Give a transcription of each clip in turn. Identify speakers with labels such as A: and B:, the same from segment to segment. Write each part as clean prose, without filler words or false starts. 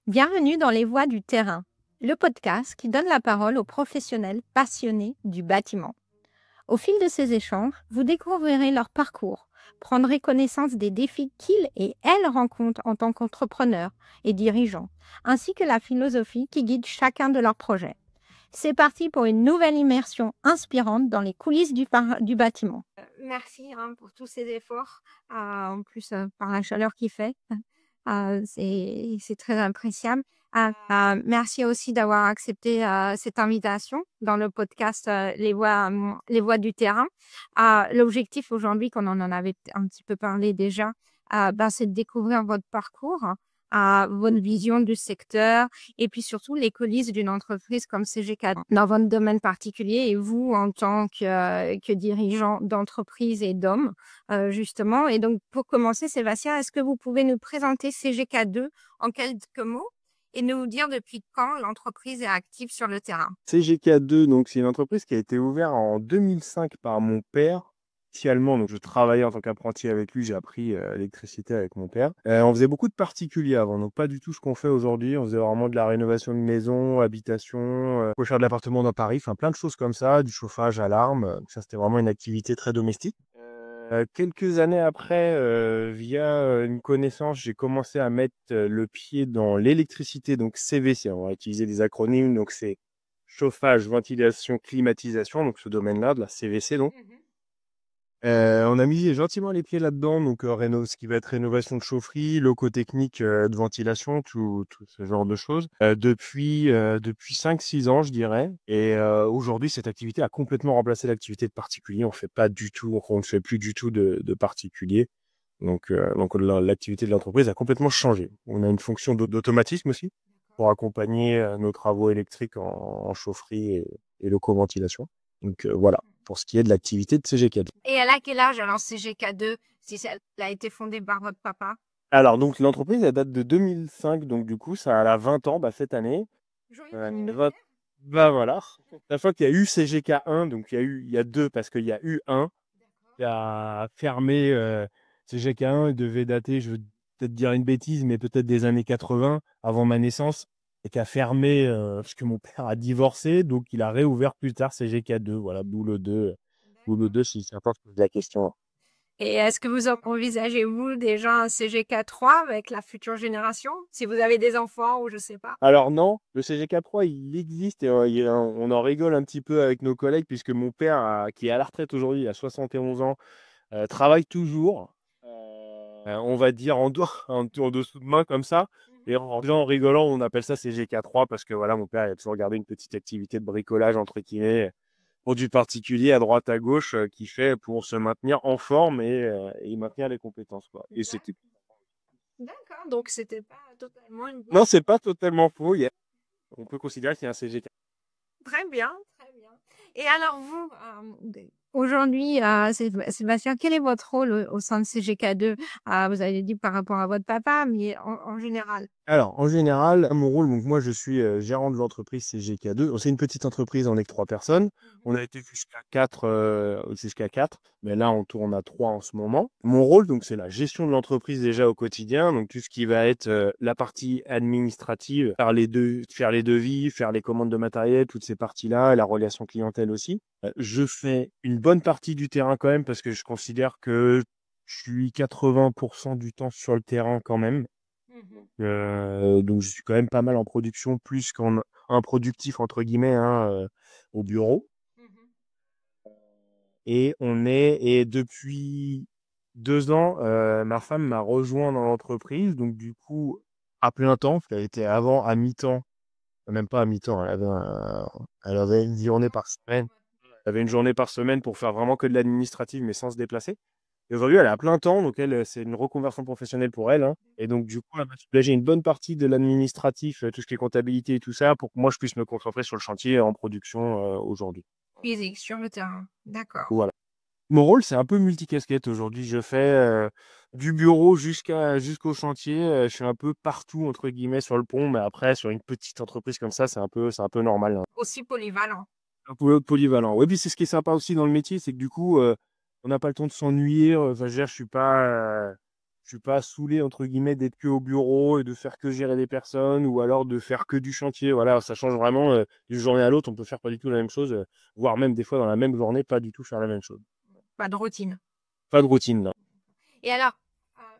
A: Bienvenue dans Les Voix du terrain, le podcast qui donne la parole aux professionnels passionnés du bâtiment. Au fil de ces échanges, vous découvrirez leur parcours, prendrez connaissance des défis qu'ils et elles rencontrent en tant qu'entrepreneurs et dirigeants, ainsi que la philosophie qui guide chacun de leurs projets. C'est parti pour une nouvelle immersion inspirante dans les coulisses du bâtiment. Merci pour tous ces efforts, en plus par la chaleur qu'il fait. C'est très appréciable. Merci aussi d'avoir accepté cette invitation dans le podcast Les Voix du terrain. L'objectif aujourd'hui, qu'on en avait un petit peu parlé déjà, c'est de découvrir votre parcours, votre vision du secteur et puis surtout les coulisses d'une entreprise comme CGK dans votre domaine particulier et vous en tant que dirigeant d'entreprise et d'homme, justement. Et donc, pour commencer, Sébastien, est-ce que vous pouvez nous présenter CGK2 en quelques mots et nous dire depuis quand l'entreprise est active sur le terrain?
B: CGK2, donc c'est une entreprise qui a été ouverte en 2005 par mon père. Initialement, donc je travaillais en tant qu'apprenti avec lui, j'ai appris l'électricité avec mon père. On faisait beaucoup de particuliers avant, donc pas du tout ce qu'on fait aujourd'hui. On faisait vraiment de la rénovation de maison, habitation, cocher de l'appartement dans Paris, enfin plein de choses comme ça, du chauffage, alarme. Donc ça, c'était vraiment une activité très domestique. Quelques années après, via une connaissance, j'ai commencé à mettre le pied dans l'électricité, donc CVC. On va utiliser des acronymes, donc c'est chauffage, ventilation, climatisation, donc ce domaine-là, de la CVC. Donc. On a mis gentiment les pieds là-dedans, donc ce qui va être rénovation de chaufferie, locaux techniques de ventilation, tout ce genre de choses, depuis 5-6 ans, je dirais. Et aujourd'hui, cette activité a complètement remplacé l'activité de particulier. On ne fait plus du tout de particulier. Donc l'activité de l'entreprise a complètement changé. On a une fonction d'automatisme aussi pour accompagner nos travaux électriques en chaufferie et locaux ventilation. Donc voilà, pour ce qui est de l'activité de CGK2.
A: Et elle a quel âge alors CGK2, si elle a été fondée par votre papa?
B: Alors, donc l'entreprise, elle date de 2005, donc du coup, ça a 20 ans cette année.
A: Joyeux
B: Voilà. La fois qu'il y a eu CGK1, donc il y a deux, parce qu'il y a eu un qui a fermé. CGK1, il devait dater, je veux peut-être dire une bêtise, mais peut-être des années 80, avant ma naissance, et qui a fermé parce que mon père a divorcé, donc il a réouvert plus tard CGK2. Voilà, d'où le 2. D'où le 2, si c'est important de poser la question.
A: Et est-ce que vous envisagez-vous déjà un CGK3 avec la future génération, si vous avez des enfants ou je sais pas?
B: Alors non, le CGK3, il existe et on en rigole un petit peu avec nos collègues puisque mon père, qui est à la retraite aujourd'hui, à 71 ans, travaille toujours, on va dire en dessous de main comme ça. Et en rigolant, on appelle ça CGK3 parce que voilà, mon père il a toujours gardé une petite activité de bricolage entre guillemets pour du particulier à droite à gauche qu'il fait pour se maintenir en forme et maintenir les compétences, quoi. Et c'était.
A: D'accord, donc c'était pas totalement une
B: Non,
A: blague.
B: c'est pas totalement faux. On peut considérer qu'il y a un CGK.
A: Très bien, très bien. Et alors vous, aujourd'hui, Sébastien, quel est votre rôle au sein de CGK2? Vous avez dit par rapport à votre papa, mais en général.
B: Alors, en général, mon rôle, donc moi, je suis gérant de l'entreprise CGK2. C'est une petite entreprise, on est que 3 personnes. On a été jusqu'à 4, mais là, on tourne à 3 en ce moment. Mon rôle, donc, c'est la gestion de l'entreprise déjà au quotidien. Donc, tout ce qui va être la partie administrative, faire les devis, faire les commandes de matériel, toutes ces parties-là, la relation clientèle aussi. Je fais une bonne partie du terrain quand même parce que je considère que je suis 80% du temps sur le terrain quand même. Donc je suis quand même pas mal en production, plus qu'en improductif entre guillemets hein, au bureau. Et depuis 2 ans, ma femme m'a rejoint dans l'entreprise, donc du coup à plein temps, parce qu'elle était avant à mi-temps, même pas à mi-temps, elle avait une journée par semaine. Elle avait une journée par semaine pour faire vraiment que de l'administratif, mais sans se déplacer. Et aujourd'hui, elle est à plein temps, donc elle, c'est une reconversion professionnelle pour elle, hein. Et donc, du coup, elle m'a soulagé une bonne partie de l'administratif, tout ce qui est comptabilité et tout ça, pour que moi, je puisse me concentrer sur le chantier en production aujourd'hui.
A: Physique sur le terrain. D'accord.
B: Voilà. Mon rôle, c'est un peu multicasquette aujourd'hui. Je fais du bureau jusqu'au chantier. Je suis un peu partout, entre guillemets, sur le pont, mais après, sur une petite entreprise comme ça, c'est un peu normal, hein.
A: Aussi polyvalent.
B: Un peu polyvalent. Oui, puis c'est ce qui est sympa aussi dans le métier, c'est que du coup, on n'a pas le temps de s'ennuyer. Enfin, je veux dire, Je suis pas saoulé, entre guillemets, d'être que au bureau et de faire que gérer des personnes ou alors de faire que du chantier. Voilà, ça change vraiment d'une journée à l'autre. On peut faire pas du tout la même chose, voire même des fois dans la même journée, pas du tout faire la même chose.
A: Pas de routine.
B: Pas de routine là.
A: Et alors,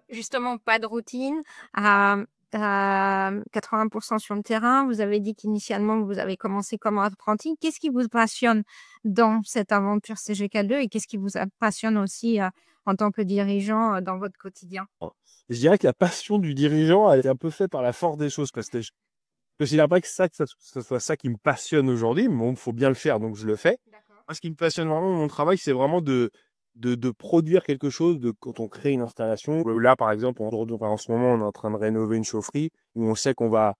A: justement, pas de routine, à 80% sur le terrain. Vous avez dit qu'initialement, vous avez commencé comme apprenti. Qu'est-ce qui vous passionne dans cette aventure CGK2 et qu'est-ce qui vous passionne aussi en tant que dirigeant dans votre quotidien?
B: Je dirais que la passion du dirigeant, elle est un peu faite par la force des choses. Parce que je considère pas que ça soit ça qui me passionne aujourd'hui, mais bon, il faut bien le faire, donc je le fais.
A: D'accord.
B: Moi, ce qui me passionne vraiment dans mon travail, c'est vraiment de produire quelque chose quand on crée une installation. Là, par exemple, en ce moment, on est en train de rénover une chaufferie où on sait qu'on va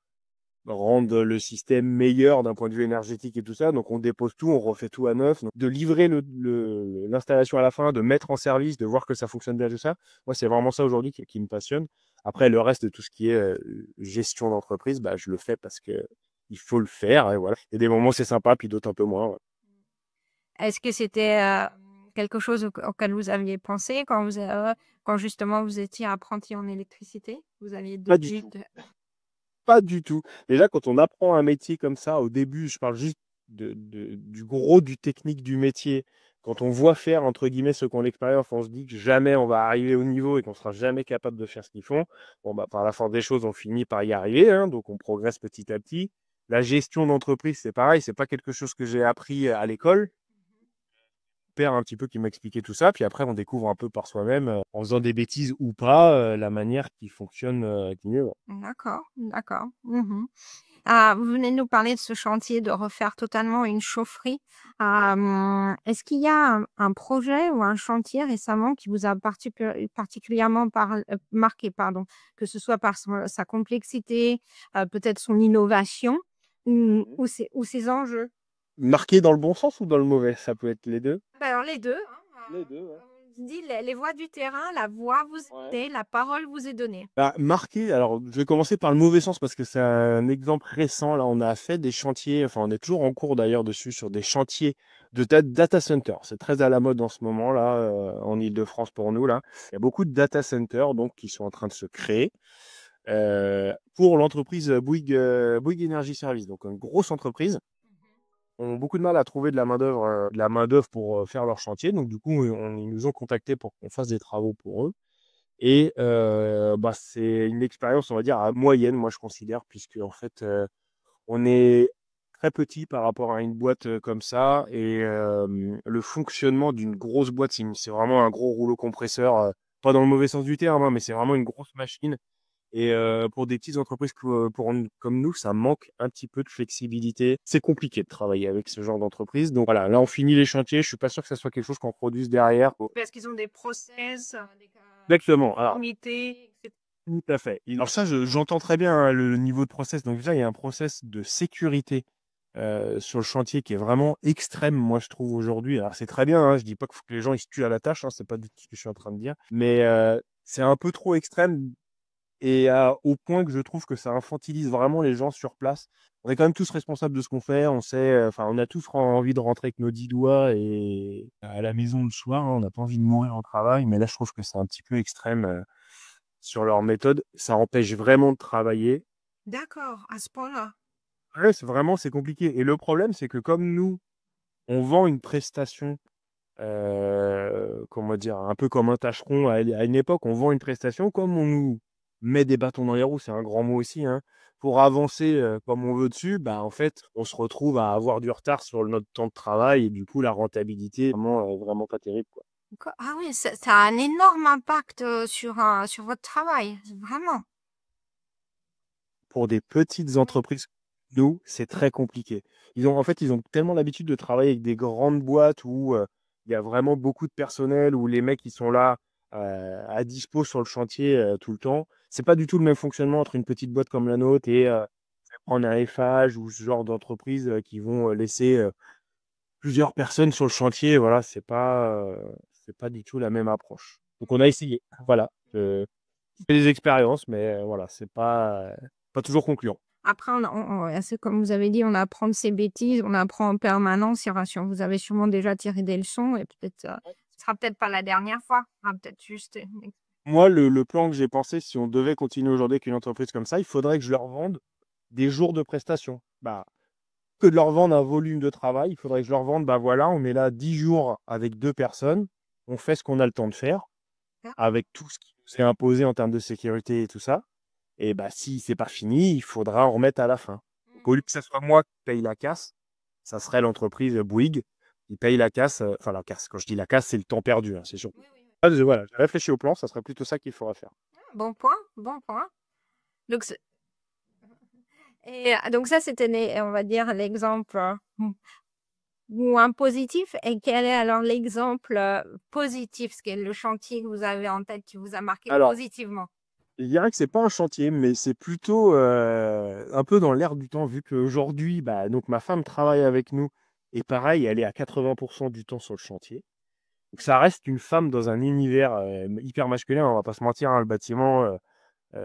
B: rendre le système meilleur d'un point de vue énergétique et tout ça. Donc, on dépose tout, on refait tout à neuf. Donc, de livrer l'installation à la fin, de mettre en service, de voir que ça fonctionne bien, tout ça. Moi, c'est vraiment ça aujourd'hui qui me passionne. Après, le reste de tout ce qui est gestion d'entreprise, bah, je le fais parce que il faut le faire. Et voilà. Il y a des moments, c'est sympa, puis d'autres un peu moins. Ouais.
A: Est-ce que c'était quelque chose auquel vous aviez pensé quand justement vous étiez apprenti en électricité? Vous aviez
B: Pas du tout. Pas du tout. Déjà, quand on apprend un métier comme ça, au début, je parle juste du gros du technique du métier. Quand on voit faire, entre guillemets, ceux qui ont l'expérience, on se dit que jamais on va arriver au niveau et qu'on sera jamais capable de faire ce qu'ils font. Bon, bah, par la force des choses, on finit par y arriver, hein, donc on progresse petit à petit. La gestion d'entreprise, c'est pareil, c'est pas quelque chose que j'ai appris à l'école. Père un petit peu qui m'expliquait tout ça, puis après on découvre un peu par soi-même, en faisant des bêtises ou pas, la manière qui fonctionne qui mieux. Ouais.
A: D'accord, d'accord. Vous venez de nous parler de ce chantier de refaire totalement une chaufferie. Est-ce qu'il y a un projet ou un chantier récemment qui vous a particulièrement marqué, pardon, que ce soit par sa complexité, peut-être son innovation
B: Mhm.
A: ou ses enjeux?
B: Marqué dans le bon sens ou dans le mauvais? Ça peut être les deux.
A: Bah, alors les 2, hein,
B: Les deux, ouais.
A: comme on dit, les voix du terrain, la voix vous est
B: Ouais.
A: donnée, la parole vous est donnée.
B: Bah, marqué, alors je vais commencer par le mauvais sens parce que c'est un exemple récent. Là, on a fait des chantiers, enfin, on est toujours en cours d'ailleurs dessus sur des chantiers de data center. C'est très à la mode en ce moment, là, en Île-de-France pour nous, là. Il y a beaucoup de data centers donc, qui sont en train de se créer pour l'entreprise Bouygues Energy Service, donc une grosse entreprise. Ont beaucoup de mal à trouver de la main-d'œuvre pour faire leur chantier. Donc, du coup, ils nous ont contactés pour qu'on fasse des travaux pour eux. Et bah, c'est une expérience, on va dire, à moyenne, moi, je considère, puisque, en fait, on est très petit par rapport à une boîte comme ça. Et le fonctionnement d'une grosse boîte, c'est vraiment un gros rouleau compresseur, pas dans le mauvais sens du terme, hein, mais c'est vraiment une grosse machine. Et pour des petites entreprises comme nous, ça manque un petit peu de flexibilité. C'est compliqué de travailler avec ce genre d'entreprise. Donc voilà, là, on finit les chantiers. Je suis pas sûr que ça soit quelque chose qu'on produise derrière.
A: Parce qu'ils ont des process,
B: Exactement. Alors,
A: comités, etc.
B: tout à fait. Alors ça, j'entends très bien hein, le niveau de process. Donc déjà, il y a un process de sécurité sur le chantier qui est vraiment extrême, moi, je trouve, aujourd'hui. Alors c'est très bien, hein, je dis pas qu'il faut que les gens ils se tuent à la tâche, hein, c'est pas du tout ce que je suis en train de dire. Mais c'est un peu trop extrême. Et au point que je trouve que ça infantilise vraiment les gens sur place. On est quand même tous responsables de ce qu'on fait. On sait, enfin, on a tous envie de rentrer avec nos 10 doigts et à la maison le soir. Hein, on n'a pas envie de mourir au travail. Mais là, je trouve que c'est un petit peu extrême sur leur méthode. Ça empêche vraiment de travailler.
A: D'accord, à ce point-là.
B: Ouais, c'est compliqué. Et le problème, c'est que comme nous, on vend une prestation, comment dire, un peu comme un tâcheron à une époque, on vend une prestation comme on nous met des bâtons dans les roues, c'est un grand mot aussi, hein, pour avancer comme on veut dessus, bah en fait, on se retrouve à avoir du retard sur notre temps de travail et du coup, la rentabilité est vraiment pas terrible, quoi.
A: Ah oui, ça a un énorme impact sur votre travail, vraiment.
B: Pour des petites entreprises, nous, c'est très compliqué. En fait, ils ont tellement l'habitude de travailler avec des grandes boîtes où il y a vraiment beaucoup de personnel, où les mecs, ils sont là à dispo sur le chantier tout le temps. C'est pas du tout le même fonctionnement entre une petite boîte comme la nôtre et prendre un FH ou ce genre d'entreprise qui vont laisser plusieurs personnes sur le chantier. Voilà, c'est pas du tout la même approche. Donc, on a essayé. Voilà. On fait des expériences, mais voilà, c'est pas toujours concluant.
A: Après, c'est comme vous avez dit, on apprend de ses bêtises, on apprend en permanence. Vous avez sûrement déjà tiré des leçons et peut-être, ce sera peut-être pas la dernière fois. Ce sera peut-être juste
B: Moi, le plan que j'ai pensé, si on devait continuer aujourd'hui avec une entreprise comme ça, il faudrait que je leur vende des jours de prestation. Bah, que de leur vendre un volume de travail, il faudrait que je leur vende, bah voilà, on est là 10 jours avec 2 personnes, on fait ce qu'on a le temps de faire, avec tout ce qui nous est imposé en termes de sécurité et tout ça. Et bah, si c'est pas fini, il faudra en remettre à la fin. Donc, au lieu que ce soit moi qui paye la casse, ça serait l'entreprise Bouygues qui paye la casse. Enfin, la casse, quand je dis la casse, c'est le temps perdu, hein, c'est sûr.
A: Oui, oui, oui.
B: Voilà, j'ai réfléchi au plan, ça serait plutôt ça qu'il faudra faire.
A: Bon point, bon point. Donc, donc ça, c'était, on va dire, l'exemple ou un positif. Et quel est alors l'exemple positif, ce qui est le chantier que vous avez en tête qui vous a marqué
B: Alors,
A: positivement?
B: je dirais que c'est pas un chantier, mais c'est plutôt un peu dans l'air du temps, vu qu'aujourd'hui, bah, donc ma femme travaille avec nous, et pareil, elle est à 80% du temps sur le chantier. Donc ça reste une femme dans un univers hyper masculin, on va pas se mentir, hein, le bâtiment,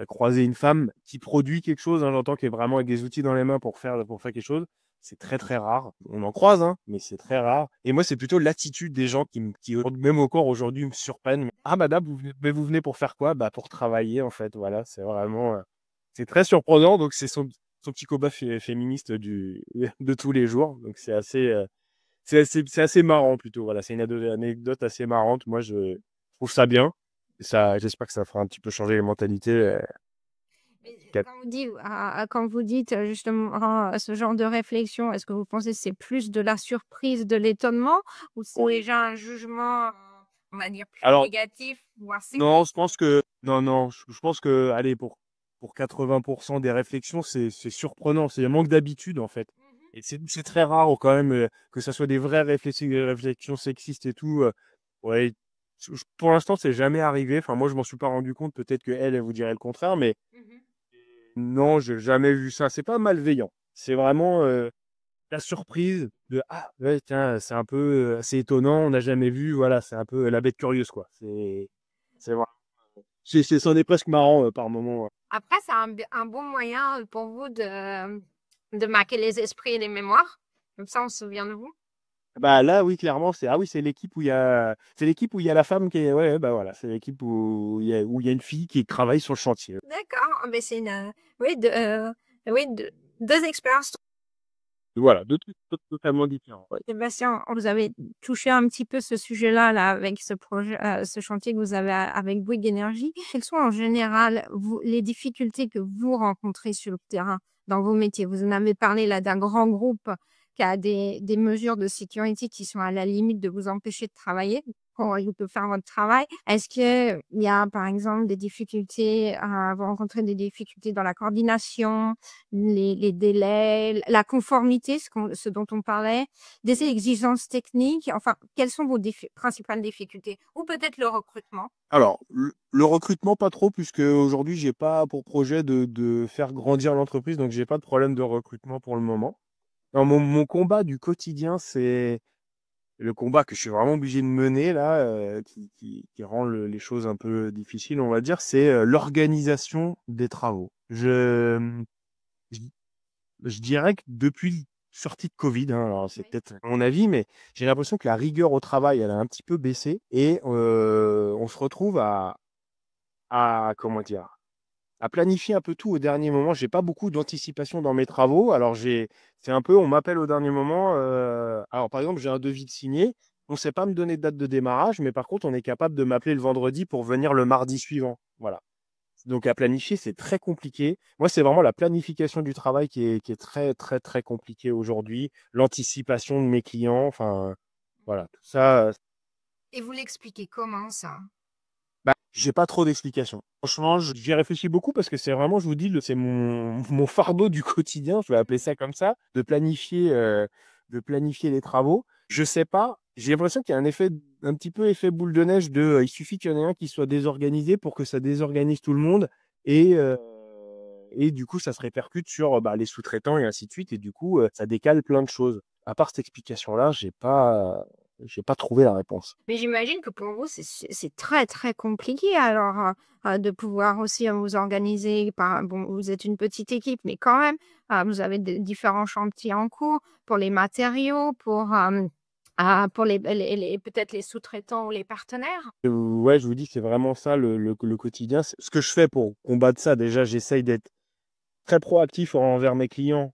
B: croiser une femme qui produit quelque chose, hein, j'entends qu'elle est vraiment avec des outils dans les mains pour faire quelque chose, c'est très très rare. On en croise, hein, mais c'est très rare. Et moi, c'est plutôt l'attitude des gens qui même encore aujourd'hui, me surprennent. Ah, madame, vous venez pour faire quoi? Bah, pour travailler, en fait. Voilà, c'est vraiment. C'est très surprenant. Donc, c'est son petit combat féministe de tous les jours. Donc, c'est assez marrant plutôt. Voilà, c'est une anecdote assez marrante. Moi, je trouve ça bien. Et ça, j'espère que ça fera un petit peu changer les mentalités.
A: Mais quand vous dites justement ce genre de réflexion, est-ce que vous pensez que c'est plus de la surprise, de l'étonnement, ou c'est déjà un jugement, on va dire, plus
B: Alors,
A: négatif, voire
B: non,
A: sceptique?
B: je pense que non, non, je pense que allez pour 80% des réflexions, c'est surprenant, c'est un manque d'habitude en fait.
A: Mhm.
B: Et c'est très rare quand même que ça soit des vraies réflexions sexistes et tout. Ouais, pour l'instant, c'est jamais arrivé. Enfin, moi, je m'en suis pas rendu compte. Peut-être que elle vous dirait le contraire, mais
A: Mhm.
B: non, j'ai jamais vu ça. C'est pas malveillant. C'est vraiment la surprise de ah ouais tiens, c'est un peu assez étonnant. On n'a jamais vu. Voilà, c'est un peu la bête curieuse quoi. C'est vrai. C'en est presque marrant par moment.
A: Après, c'est un bon moyen pour vous de marquer les esprits et les mémoires. Comme ça, on se souvient de vous.
B: Bah là, oui, clairement, c'est l'équipe où il y a la femme qui est ouais, bah voilà, c'est l'équipe où il y a une fille qui travaille sur le chantier.
A: D'accord. Ah, mais c'est oui, oui, deux expériences.
B: Voilà, deux trucs totalement différents. Ouais.
A: Sébastien, vous avez touché un petit peu ce sujet-là là, avec ce projet, ce chantier que vous avez avec Bouygues Énergie. Quelles sont en général les difficultés que vous rencontrez sur le terrain dans vos métiers? Vous en avez parlé là d'un grand groupe qui a des mesures de sécurité qui sont à la limite de vous empêcher de travailler, de faire votre travail. Est-ce qu'il y a par exemple des difficultés, vous rencontrez des difficultés dans la coordination, les délais, la conformité, ce dont on parlait, des exigences techniques, enfin, quelles sont vos principales difficultés? Ou peut-être le recrutement?
B: Alors, le recrutement, pas trop, puisque aujourd'hui, j'ai pas pour projet de faire grandir l'entreprise, donc j'ai pas de problème de recrutement pour le moment. Non, mon combat du quotidien, c'est le combat que je suis vraiment obligé de mener là, qui rend les choses un peu difficiles, on va dire, c'est l'organisation des travaux. Je, je dirais que depuis sortie de Covid, hein, alors c'est
A: Oui.
B: peut-être mon avis, mais j'ai l'impression que la rigueur au travail, elle a un petit peu baissé et on se retrouve comment dire, à planifier un peu tout au dernier moment. J'ai pas beaucoup d'anticipation dans mes travaux. Alors c'est un peu, on m'appelle au dernier moment. Alors par exemple, j'ai un devis de signé. On ne sait pas me donner de date de démarrage, mais par contre, on est capable de m'appeler le vendredi pour venir le mardi suivant. Voilà. Donc à planifier, c'est très compliqué. Moi, c'est vraiment la planification du travail qui est très, très, très compliquée aujourd'hui. L'anticipation de mes clients, enfin, voilà, tout ça.
A: Et vous l'expliquez comment ça?
B: Bah, j'ai pas trop d'explications. Franchement, j'y réfléchis beaucoup parce que c'est vraiment, je vous dis, c'est mon fardeau du quotidien, je vais appeler ça comme ça, de planifier les travaux. Je sais pas, j'ai l'impression qu'il y a un petit peu effet boule de neige il suffit qu'il y en ait un qui soit désorganisé pour que ça désorganise tout le monde et du coup, ça se répercute sur bah, les sous-traitants et ainsi de suite et du coup, ça décale plein de choses. À part cette explication-là, j'ai pas trouvé la réponse.
A: Mais j'imagine que pour vous, c'est très, très compliqué alors de pouvoir aussi vous organiser. Bon, vous êtes une petite équipe, mais quand même, vous avez différents chantiers en cours pour les matériaux, pour pour peut-être les sous-traitants ou les partenaires?
B: Ouais, je vous dis, c'est vraiment ça le quotidien. Ce que je fais pour combattre ça, déjà, j'essaye d'être très proactif envers mes clients.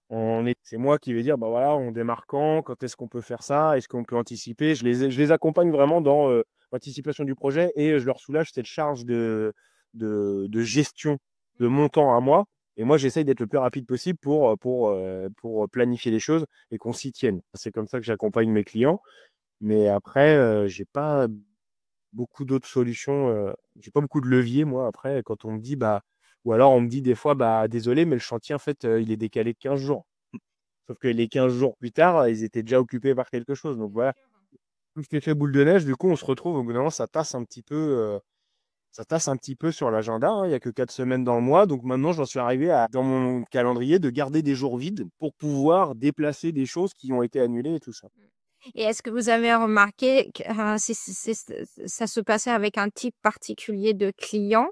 B: C'est moi qui vais dire, bah voilà, on démarre quand est-ce qu'on peut faire ça, est-ce qu'on peut anticiper. Je les accompagne vraiment dans l'anticipation du projet et je leur soulage cette charge de gestion de mon temps à moi. Et moi, j'essaye d'être le plus rapide possible pour planifier les choses et qu'on s'y tienne. C'est comme ça que j'accompagne mes clients. Mais après, j'ai pas beaucoup d'autres solutions. J'ai pas beaucoup de leviers, moi, après, quand on me dit, bah, ou alors on me dit des fois, bah, désolé, mais le chantier, en fait, il est décalé de 15 jours. Sauf que les 15 jours plus tard, ils étaient déjà occupés par quelque chose. Donc
A: Bien
B: voilà,
A: sûr.
B: tout cet effet boule de neige, du coup, on se retrouve, au bout d'un moment, ça tasse un petit peu sur l'agenda, hein. Il n'y a que 4 semaines dans le mois. Donc maintenant, j'en suis arrivé à, dans mon calendrier, de garder des jours vides pour pouvoir déplacer des choses qui ont été annulées et tout ça.
A: Et est-ce que vous avez remarqué que ça se passait avec un type particulier de client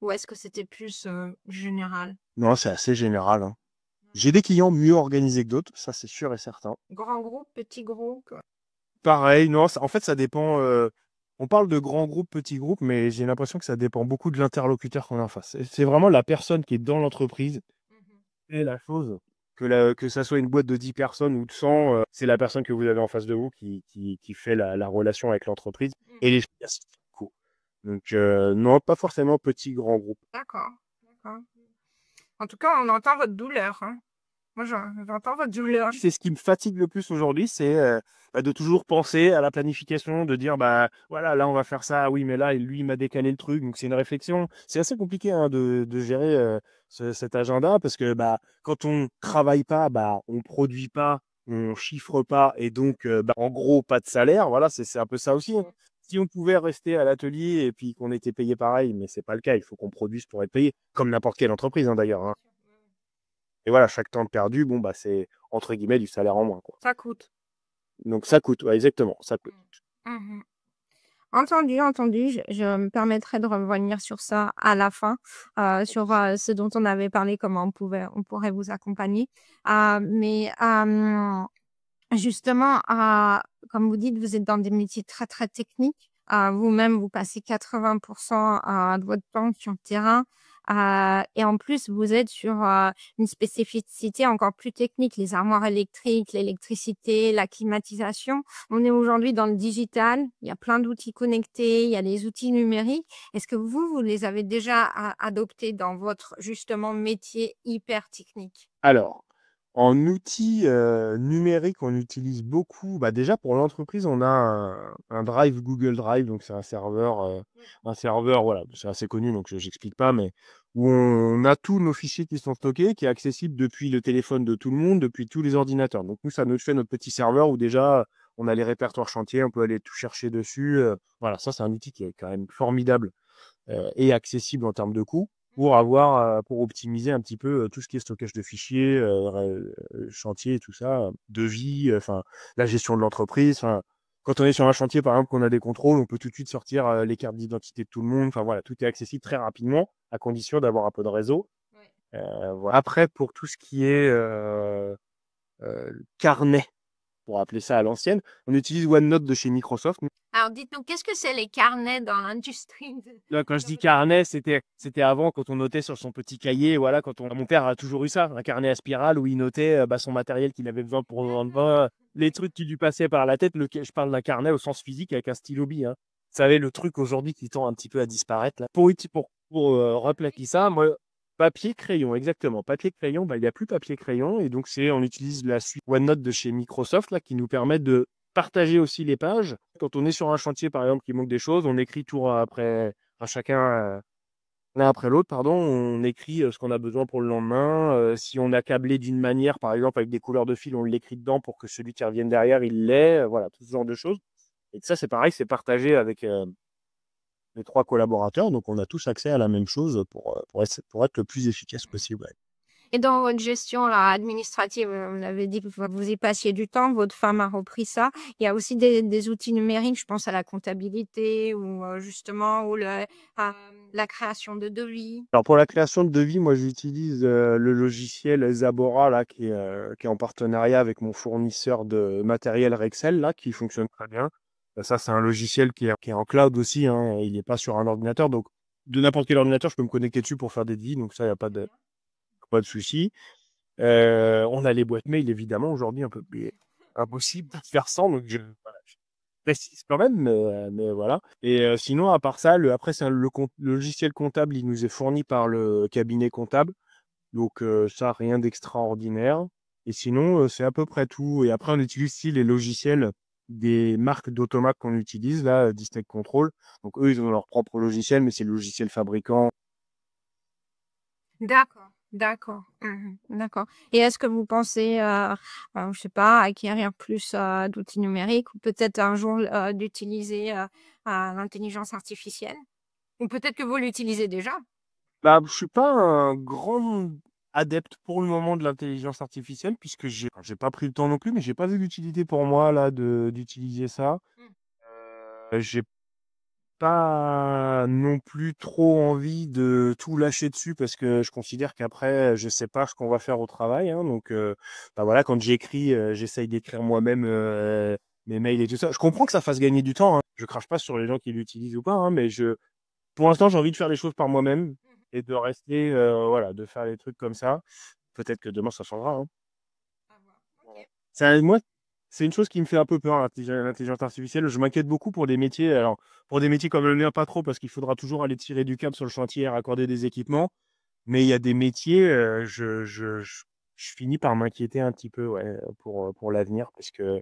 A: ou est-ce que c'était plus général?
B: Non, c'est assez général, hein. J'ai des clients mieux organisés que d'autres, ça c'est sûr et certain.
A: Grand groupe, petit groupe?
B: Pareil, non, en fait, ça dépend. On parle de grands groupes, petits groupes, mais j'ai l'impression que ça dépend beaucoup de l'interlocuteur qu'on a en face. C'est vraiment la personne qui est dans l'entreprise
A: Mhm.
B: et la chose. Que ça soit une boîte de 10 personnes ou de 100, c'est la personne que vous avez en face de vous qui fait la relation avec l'entreprise et
A: Mhm.
B: les choses. Donc, non, pas forcément petit, grand groupe.
A: D'accord, d'accord. En tout cas, on entend votre douleur, hein. Moi, j'entends votre douleur.
B: C'est ce qui me fatigue le plus aujourd'hui, c'est de toujours penser à la planification, de dire bah voilà, là on va faire ça, oui, mais là lui il m'a décalé le truc, donc c'est une réflexion. C'est assez compliqué, hein, de gérer cet agenda parce que bah quand on travaille pas, bah on produit pas, on chiffre pas et donc bah, en gros pas de salaire. Voilà, c'est un peu ça aussi, hein. Si on pouvait rester à l'atelier et puis qu'on était payé pareil, mais c'est pas le cas, il faut qu'on produise pour être payé, comme n'importe quelle entreprise, hein, d'ailleurs, hein. Et voilà, chaque temps perdu, bon, bah, c'est entre guillemets du salaire en moins, quoi.
A: Ça coûte.
B: Donc ça coûte, ouais, exactement, ça coûte.
A: Mhm. Entendu, entendu. Je me permettrai de revenir sur ça à la fin, sur ce dont on avait parlé, comment on pourrait vous accompagner. Mais justement, comme vous dites, vous êtes dans des métiers très, très techniques. Vous-même, vous passez 80% de votre temps sur le terrain. Et en plus, vous êtes sur une spécificité encore plus technique, les armoires électriques, l'électricité, la climatisation. On est aujourd'hui dans le digital. Il y a plein d'outils connectés, il y a des outils numériques. Est-ce que vous les avez déjà adoptés dans votre, justement, métier hyper technique?
B: Alors, en outils numériques, on utilise beaucoup. Bah déjà pour l'entreprise, on a un Drive, Google Drive, donc c'est un serveur, voilà, c'est assez connu, donc j'explique pas, mais où on a tous nos fichiers qui sont stockés, qui est accessible depuis le téléphone de tout le monde, depuis tous les ordinateurs. Donc nous, ça nous fait notre petit serveur où déjà on a les répertoires chantiers, on peut aller tout chercher dessus. Voilà, ça c'est un outil qui est quand même formidable et accessible en termes de coût pour optimiser un petit peu tout ce qui est stockage de fichiers, chantier, tout ça, devis, enfin la gestion de l'entreprise. Quand on est sur un chantier, par exemple, qu'on a des contrôles, on peut tout de suite sortir les cartes d'identité de tout le monde. Enfin voilà, tout est accessible très rapidement, à condition d'avoir un peu de réseau. Voilà. Après, pour tout ce qui est carnet, pour appeler ça à l'ancienne, on utilise OneNote de chez Microsoft.
A: Alors, dites-nous, qu'est-ce que c'est les carnets dans l'industrie
B: Là, quand je
A: de
B: dis
A: votre métier?
B: carnet, c'était avant, quand on notait sur son petit cahier. Voilà, mon père a toujours eu ça, un carnet à spirale où il notait bah, son matériel qu'il avait besoin pour vendre,
A: D'accord.
B: les trucs qui lui passaient par la tête. Je parle d'un carnet au sens physique avec un stylo bille, hein. Vous savez, le truc aujourd'hui qui tend un petit peu à disparaître là. Pour replaquer ça, moi, papier crayon, exactement. Papier crayon, bah, il n'y a plus papier crayon et donc on utilise la suite OneNote de chez Microsoft là, qui nous permet de partager aussi les pages. Quand on est sur un chantier, par exemple, qui manque des choses, on écrit tout après chacun, l'un après l'autre, pardon, on écrit ce qu'on a besoin pour le lendemain. Si on a câblé d'une manière, par exemple, avec des couleurs de fil, on l'écrit dedans pour que celui qui revienne derrière, il l'ait. Voilà, tout ce genre de choses. Et ça, c'est pareil, c'est partagé avec les 3 collaborateurs. Donc, on a tous accès à la même chose pour être le plus efficace possible. Ouais.
A: Et dans votre gestion là, administrative, vous l'avez dit que vous y passiez du temps, votre femme a repris ça. Il y a aussi des outils numériques, je pense à la comptabilité ou justement ou la création de devis.
B: Alors pour la création de devis, moi j'utilise le logiciel Zabora là, qui est en partenariat avec mon fournisseur de matériel Rexel là, qui fonctionne très bien. Ça, c'est un logiciel qui est en cloud aussi, hein, il n'est pas sur un ordinateur. Donc de n'importe quel ordinateur, je peux me connecter dessus pour faire des devis. Donc ça, il n'y a pas de souci. On a les boîtes mail, évidemment, aujourd'hui, un peu impossible de faire sans. Donc voilà, je précise quand même, mais voilà. Et sinon, à part ça, après, le logiciel comptable, il nous est fourni par le cabinet comptable. Donc ça, rien d'extraordinaire. Et sinon, c'est à peu près tout. Et après, on utilise aussi les logiciels des marques d'automates qu'on utilise, là, Distech Control. Donc eux, ils ont leur propre logiciel, mais c'est le logiciel fabricant.
A: D'accord, d'accord. D'accord. Et est-ce que vous pensez, je sais pas, acquérir plus d'outils numériques ou peut-être un jour d'utiliser l'intelligence artificielle? Ou peut-être que vous l'utilisez déjà?
B: Bah, je suis pas un grand adepte pour le moment de l'intelligence artificielle, puisque j'ai pas pris le temps non plus, mais j'ai pas vu l'utilité pour moi là d'utiliser ça. J'ai pas non plus trop envie de tout lâcher dessus parce que je considère qu'après, je sais pas ce qu'on va faire au travail, hein. Donc, bah voilà, quand j'écris, j'essaye d'écrire moi-même mes mails et tout ça. Je comprends que ça fasse gagner du temps, hein. Je crache pas sur les gens qui l'utilisent ou pas, hein, mais pour l'instant, j'ai envie de faire les choses par moi-même et de rester, voilà, de faire les trucs comme ça. Peut-être que demain, ça changera, hein.
A: À voir. Ok.
B: Moi, c'est une chose qui me fait un peu peur, l'intelligence artificielle. Je m'inquiète beaucoup pour des métiers. Alors, pour des métiers comme le mien, pas trop, parce qu'il faudra toujours aller tirer du câble sur le chantier et raccorder des équipements. Mais il y a des métiers, je finis par m'inquiéter un petit peu, ouais, pour l'avenir, parce que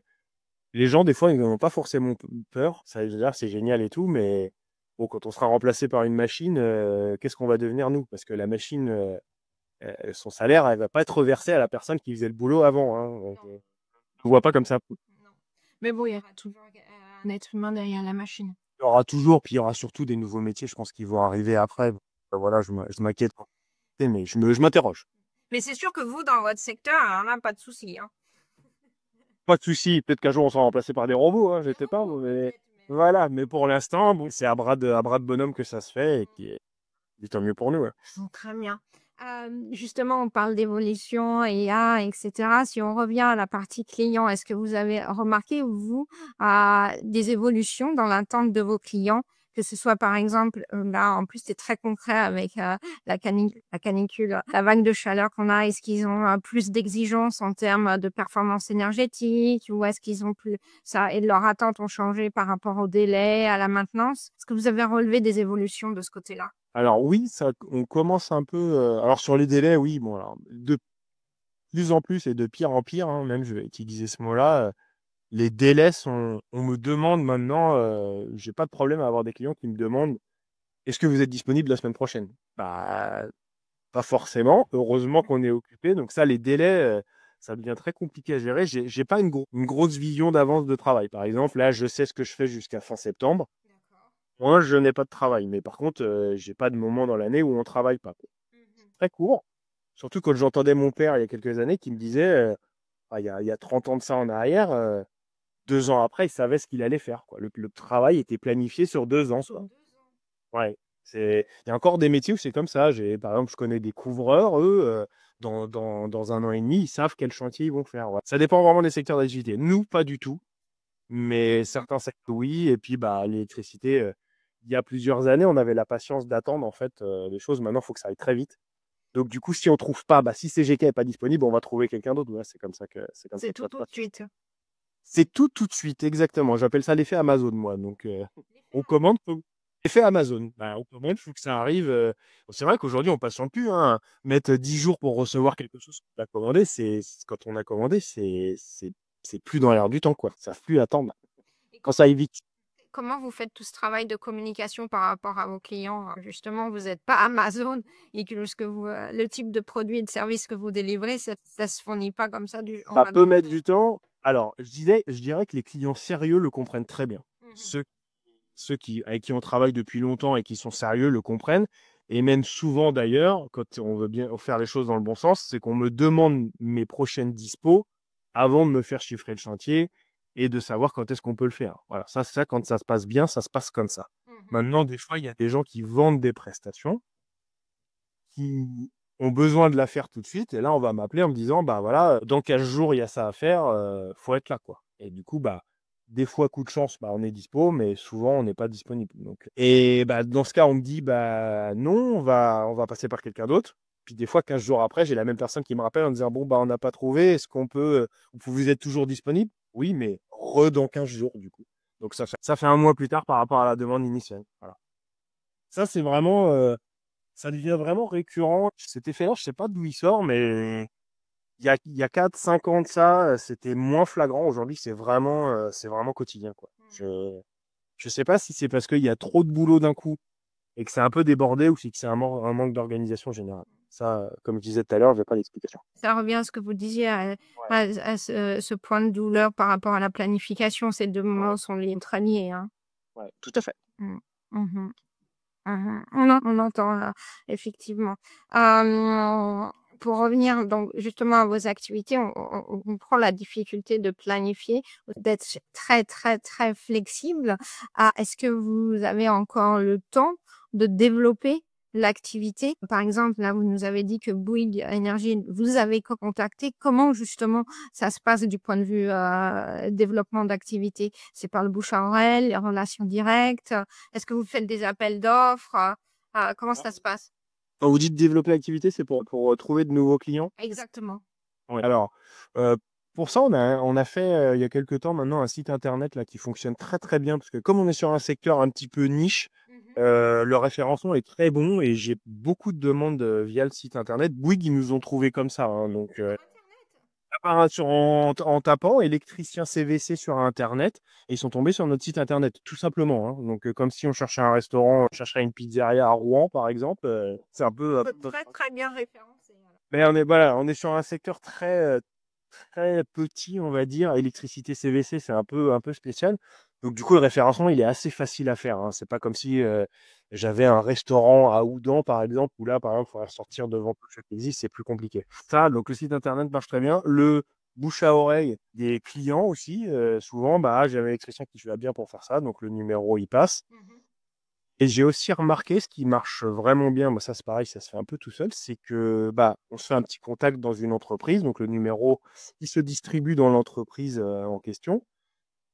B: les gens, des fois, ils n'ont pas forcément peur. Ça, je veux dire, c'est génial et tout, mais bon, quand on sera remplacé par une machine, qu'est-ce qu'on va devenir nous? Parce que la machine, son salaire, elle va pas être reversée à la personne qui faisait le boulot avant, hein. Donc,
A: Non,
B: je vois pas comme ça.
A: non. Mais bon, il y aura toujours un être humain derrière la machine.
B: Il y aura toujours, puis il y aura surtout des nouveaux métiers, je pense, qui vont arriver après. Voilà, je m'inquiète, mais je m'interroge.
A: Mais c'est sûr que vous, dans votre secteur, on n'a pas de souci, hein.
B: Pas de souci, peut-être qu'un jour on sera remplacé par des robots, hein, j'étais pas,
A: Robots,
B: mais
A: peut-être, mais
B: voilà. Mais pour l'instant, bon, c'est à bras de bonhomme que ça se fait et qui est tant mieux pour nous, hein.
A: très bien. Justement, on parle d'évolution, IA, etc. Si on revient à la partie client, est-ce que vous avez remarqué, vous, des évolutions dans l'attente de vos clients? Que ce soit, par exemple, là, en plus, c'est très concret avec la canicule, la vague de chaleur qu'on a. Est-ce qu'ils ont plus d'exigences en termes de performance énergétique ou est-ce qu'ils ont plus ça et leurs attentes ont changé par rapport au délai, à la maintenance? Est-ce que vous avez relevé des évolutions de ce côté-là?
B: Alors oui, on commence un peu. Alors sur les délais, oui, bon, alors, de plus en plus et de pire en pire, hein, même je vais utiliser ce mot-là. Les délais on me demande maintenant, j'ai pas de problème à avoir des clients qui me demandent, est-ce que vous êtes disponible la semaine prochaine? Bah, pas forcément. Heureusement qu'on est occupé. Donc ça, les délais, ça devient très compliqué à gérer. J'ai pas une grosse vision d'avance de travail. Par exemple, là, je sais ce que je fais jusqu'à fin septembre.
A: D'accord.
B: Moi, je n'ai pas de travail. Mais par contre, j'ai pas de moment dans l'année où on travaille pas, quoi. Très court. Surtout quand j'entendais mon père il y a quelques années qui me disait, il y a 30 ans de ça en arrière, 2 ans après, il savait ce qu'il allait faire, quoi. Le travail était planifié sur 2 ans,
A: Sur
B: quoi.
A: 2 ans.
B: Ouais. Il y a encore des métiers où c'est comme ça. Par exemple, je connais des couvreurs, eux, dans 1 an et demi, ils savent quel chantier ils vont faire. Ouais. Ça dépend vraiment des secteurs d'activité. Nous, pas du tout, mais certains secteurs, oui. Et puis, bah, l'électricité, il y a plusieurs années, on avait la patience d'attendre, en fait, les choses. Maintenant, il faut que ça aille très vite. Donc, du coup, si on trouve pas, bah, si CGK n'est pas disponible, on va trouver quelqu'un d'autre. Ouais, c'est comme ça
A: C'est
B: que ça
A: tout
B: se
A: tout de
B: passe.
A: suite.
B: C'est tout de suite, exactement. J'appelle ça l'effet Amazon, moi. Donc,
A: L'effet
B: on commande, effet Amazon. Bah, on commande, il faut que ça arrive. Bon, c'est vrai qu'aujourd'hui, on patiente plus, hein. Mettre 10 jours pour recevoir quelque chose qu'on a commandé, quand on a commandé, c'est plus dans l'air du temps, quoi. Ça ne plus attendre.
A: et
B: Quand
A: com
B: ça évite.
A: comment vous faites tout ce travail de communication par rapport à vos clients? Justement, vous n'êtes pas Amazon et que ce que vous, le type de produit et de service que vous délivrez, ça se fournit pas comme ça du on
B: Ça
A: va
B: peut
A: dire.
B: mettre du temps. Alors, je dirais que les clients sérieux le comprennent très bien.
A: Mmh.
B: Ceux avec qui on travaille depuis longtemps et qui sont sérieux le comprennent. Et même souvent d'ailleurs, quand on veut bien faire les choses dans le bon sens, c'est qu'on me demande mes prochaines dispos avant de me faire chiffrer le chantier et de savoir quand est-ce qu'on peut le faire. Voilà, ça, quand ça se passe bien, ça se passe comme ça. Maintenant, des fois, il y a des gens qui vendent des prestations, qui ont besoin de la faire tout de suite. Et là, on va m'appeler en me disant, bah voilà, dans 15 jours, il y a ça à faire, faut être là, quoi. Et du coup, bah, des fois, coup de chance, bah, on est dispo, mais souvent, on n'est pas disponible. Donc, et bah, dans ce cas, on me dit, bah non, on va passer par quelqu'un d'autre. Puis des fois, 15 jours après, j'ai la même personne qui me rappelle en disant, bon, bah, on n'a pas trouvé, est-ce qu'on peut, vous êtes toujours disponible? Oui, mais dans 15 jours, du coup. Donc, ça fait un mois plus tard par rapport à la demande initiale. Voilà. Ça, c'est vraiment, ça devient vraiment récurrent. Cet effet-là, je sais pas d'où il sort, mais il y a 4-5 ans de ça, c'était moins flagrant. Aujourd'hui, c'est vraiment quotidien, quoi. Je sais pas si c'est parce qu'il y a trop de boulot d'un coup et que c'est un peu débordé ou si c'est un manque d'organisation générale. Ça, comme je disais tout à l'heure, je n'ai pas d'explication.
A: Ça revient à ce que vous disiez,
B: Ouais,
A: à ce point de douleur par rapport à la planification. Ces 2
B: ouais,
A: moments sont très liés, hein.
B: ouais, tout à fait.
A: Mmh. Mmh. Mmh. On entend là, effectivement. Pour revenir donc justement à vos activités, on comprend la difficulté de planifier, d'être très, très, très flexible. Est-ce que vous avez encore le temps de développer l'activité? Par exemple, là, vous nous avez dit que Bouygues Énergie vous avez contacté. Comment justement ça se passe du point de vue, développement d'activité? C'est par le bouche à oreille, les relations directes? Est-ce que vous faites des appels d'offres? Comment ça se passe?
B: Quand vous dites développer l'activité, c'est pour trouver de nouveaux clients?
A: Exactement.
B: Ouais. Alors, pour ça, on a fait, il y a quelque temps maintenant, un site internet là, qui fonctionne très très bien, parce que comme on est sur un secteur un petit peu niche,
A: Mmh.
B: le référencement est très bon et j'ai beaucoup de demandes via le site internet. Bouygues, ils nous ont trouvé comme ça, hein, donc en tapant électricien CVC sur internet, et ils sont tombés sur notre site internet, tout simplement, hein. Donc, comme si on cherchait un restaurant, on chercherait une pizzeria à Rouen, par exemple, c'est un peu.
A: Très, très bien référencé alors.
B: Mais on est sur un secteur très petit, on va dire. Électricité CVC, c'est un peu spécial. Donc, du coup, le référencement, il est assez facile à faire, hein. C'est pas comme si j'avais un restaurant à Oudan, par exemple, où là, par exemple, il faudrait sortir devant tout ce qui existe, c'est plus compliqué. Ça, donc le site internet marche très bien. Le bouche à oreille des clients aussi, souvent, bah, j'avais l'électricien qui va bien pour faire ça, donc le numéro, il passe.
A: Mmh.
B: Et j'ai aussi remarqué ce qui marche vraiment bien, moi ça c'est pareil, ça se fait un peu tout seul, c'est que bah on se fait un petit contact dans une entreprise, donc le numéro il se distribue dans l'entreprise en question,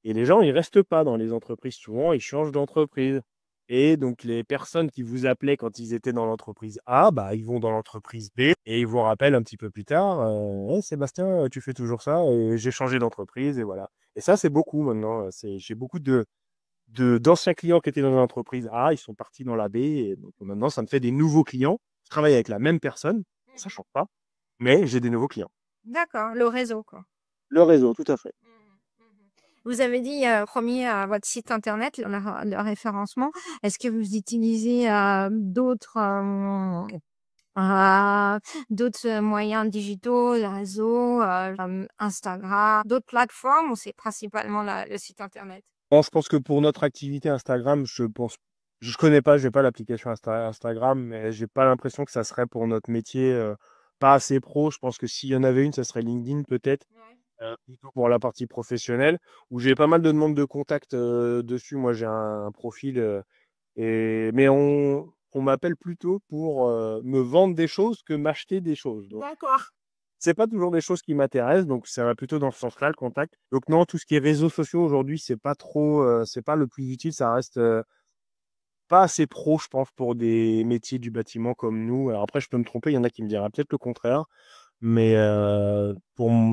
B: et les gens ils restent pas dans les entreprises souvent, ils changent d'entreprise. Et donc les personnes qui vous appelaient quand ils étaient dans l'entreprise A, bah ils vont dans l'entreprise B et ils vous rappellent un petit peu plus tard, hey, Sébastien, tu fais toujours ça, et j'ai changé d'entreprise et voilà. Et ça c'est beaucoup maintenant, j'ai beaucoup d'anciens clients qui étaient dans l'entreprise A, ils sont partis dans la B, et donc maintenant, ça me fait des nouveaux clients. Je travaille avec la même personne, ça ne
A: Mmh.
B: change pas, mais j'ai des nouveaux clients.
A: D'accord, le réseau, quoi.
B: Le réseau, tout à fait.
A: Mmh mh. Mmh. Vous avez dit, promis à votre site internet, le référencement. Est-ce que vous utilisez, d'autres moyens digitaux, les réseaux, Instagram, d'autres plateformes ou c'est principalement le site internet?
B: Bon, je pense que pour notre activité Instagram, je connais pas, j'ai pas l'application Instagram, mais j'ai pas l'impression que ça serait pour notre métier, pas assez pro. Je pense que s'il y en avait une, ça serait LinkedIn peut-être,
A: Ouais.
B: plutôt pour la partie professionnelle, où j'ai pas mal de demandes de contact dessus. Moi, j'ai un profil. Mais on m'appelle plutôt pour me vendre des choses que m'acheter des choses. Donc,
A: D'accord.
B: c'est pas toujours des choses qui m'intéressent, donc ça va plutôt dans ce sens-là, le contact. Donc non, tout ce qui est réseaux sociaux aujourd'hui, c'est pas le plus utile. Ça reste pas assez pro, je pense, pour des métiers du bâtiment comme nous. Alors après, je peux me tromper, il y en a qui me diraient peut-être le contraire, mais